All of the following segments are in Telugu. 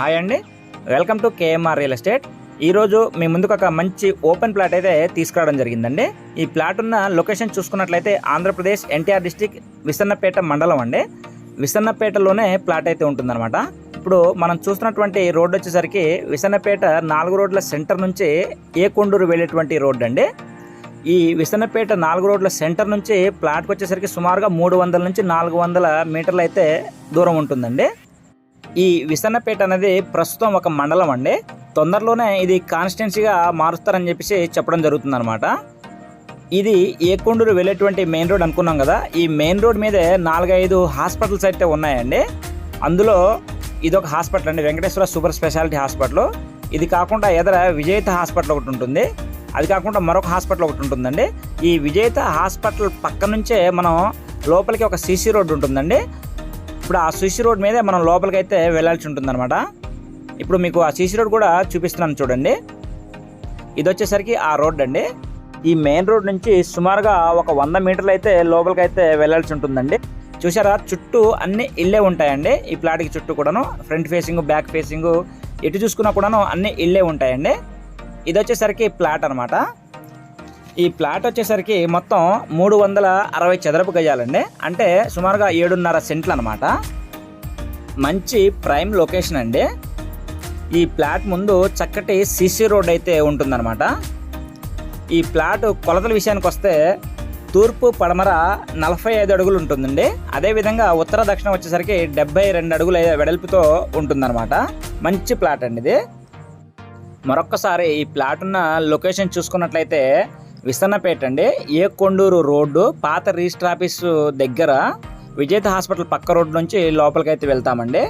హాయ్ అండి, welcome to KMR real estate. ఈరోజు మీ ముందుకు ఒక మంచి ఓపెన్ ప్లాట్ అయితే తీసుకురావడం జరిగిందండి. ఈ ప్లాట్ ఉన్న లొకేషన్ చూసుకున్నట్లయితే ఆంధ్రప్రదేశ్ ఎన్టీఆర్ డిస్టిక్ విసన్నపేట మండలం అండి. విసన్నపేటలోనే ప్లాట్ అయితే ఉంటుందన్నమాట. ఇప్పుడు మనం చూస్తున్నటువంటి రోడ్డు వచ్చేసరికి విసన్నపేట 4 రోడ్ల సెంటర్ నుంచి ఏకొండూరు వెళ్ళేటువంటి రోడ్డు అండి. ఈ విసన్నపేట 4 రోడ్ల సెంటర్ నుంచి ప్లాట్కి వచ్చేసరికి సుమారుగా 300 నుంచి 400 మీటర్లు అయితే దూరం ఉంటుందండి. ఈ విసన్నపేట అనేది ప్రస్తుతం ఒక మండలం అండి. తొందరలోనే ఇది కాన్స్టిట్యున్సీగా మారుస్తారని చెప్పేసి చెప్పడం జరుగుతుందన్నమాట. ఇది ఏకొండూరు వెళ్ళేటువంటి మెయిన్ రోడ్ అనుకున్నాం కదా. ఈ మెయిన్ రోడ్ మీదే 4-5 హాస్పిటల్స్ అయితే ఉన్నాయండి. అందులో ఇదొక హాస్పిటల్ అండి, వెంకటేశ్వర సూపర్ స్పెషాలిటీ హాస్పిటల్. ఇది కాకుండా ఎదర విజేత హాస్పిటల్ ఒకటి ఉంటుంది. అది కాకుండా మరొక హాస్పిటల్ ఒకటి ఉంటుందండి. ఈ విజేత హాస్పిటల్ పక్క నుంచే మనం లోపలికి ఒక సీసీ రోడ్డు ఉంటుందండి. ఇప్పుడు ఆ సీసీ రోడ్ మీదే మనం లోపలికి అయితే వెళ్ళాల్సి ఉంటుందన్నమాట. ఇప్పుడు మీకు ఆ సీసీ రోడ్ కూడా చూపిస్తున్నాను చూడండి. ఇది వచ్చేసరికి ఆ రోడ్ అండి. ఈ మెయిన్ రోడ్ నుంచి సుమారుగా ఒక 100 మీటర్లు అయితే లోపలికి అయితే వెళ్ళాల్సి ఉంటుందండి. చూసారా, చుట్టూ అన్ని ఇళ్ళే ఉంటాయండి. ఈ ప్లాట్కి చుట్టూ కూడాను ఫ్రంట్ ఫేసింగ్, బ్యాక్ ఫేసింగ్ ఎటు చూసుకున్నా కూడాను అన్ని ఇళ్ళే ఉంటాయండి. ఇది వచ్చేసరికి ప్లాట్ అనమాట. ఈ ప్లాట్ వచ్చేసరికి మొత్తం 360 చదరపు గజాలండి. అంటే సుమారుగా 7.5 సెంట్లు అనమాట. మంచి ప్రైమ్ లొకేషన్ అండి. ఈ ప్లాట్ ముందు చక్కటి సిసి రోడ్ అయితే ఉంటుందన్నమాట. ఈ ప్లాట్ కొలతల విషయానికి వస్తే తూర్పు పడమర 45 అడుగులు ఉంటుందండి. అదేవిధంగా ఉత్తర దక్షిణం వచ్చేసరికి 72 అడుగుల వెడల్పుతో ఉంటుందన్నమాట. మంచి ప్లాట్ అండి ఇది. మరొక్కసారి ఈ ప్లాట్ ఉన్న లొకేషన్ చూసుకున్నట్లయితే విసన్నపేట అండి, ఏకొండూరు రోడ్డు, పాత రిజిస్టర్ ఆఫీసు దగ్గర విజేత హాస్పిటల్ పక్క రోడ్డు నుంచి లోపలికి అయితే వెళ్తామండి.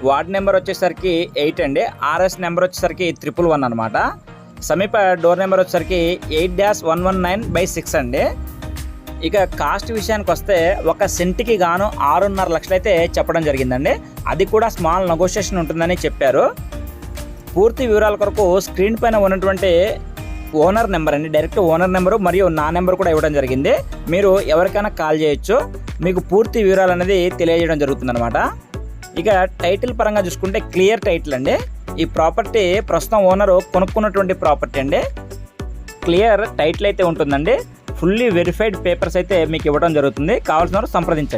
వార్డ్ నెంబర్ వచ్చేసరికి 8 అండి. ఆర్ఎస్ నెంబర్ వచ్చేసరికి 111 అనమాట. సమీప డోర్ నెంబర్ వచ్చేసరికి 8-119/6 అండి. ఇక కాస్ట్ విషయానికి వస్తే ఒక సెంట్కి గాను 6.5 లక్షలు అయితే చెప్పడం జరిగిందండి. అది కూడా స్మాల్ నెగోషియేషన్ ఉంటుందని చెప్పారు. పూర్తి వివరాల కొరకు స్క్రీన్ పైన ఉన్నటువంటి ఓనర్ నెంబర్ అండి, డైరెక్ట్ ఓనర్ నెంబరు మరియు నా నెంబర్ కూడా ఇవ్వడం జరిగింది. మీరు ఎవరికైనా కాల్ చేయొచ్చు, మీకు పూర్తి వివరాలు అనేది తెలియజేయడం జరుగుతుందన్నమాట. ఇక టైటిల్ పరంగా చూసుకుంటే క్లియర్ టైటిల్ అండి. ఈ ప్రాపర్టీ ప్రస్తుతం ఓనరు కొనుక్కున్నటువంటి ప్రాపర్టీ అండి. క్లియర్ టైటిల్ అయితే ఉంటుందండి. ఫుల్లీ వెరిఫైడ్ పేపర్స్ అయితే మీకు ఇవ్వడం జరుగుతుంది. కావాల్సిన వారు సంప్రదించండి.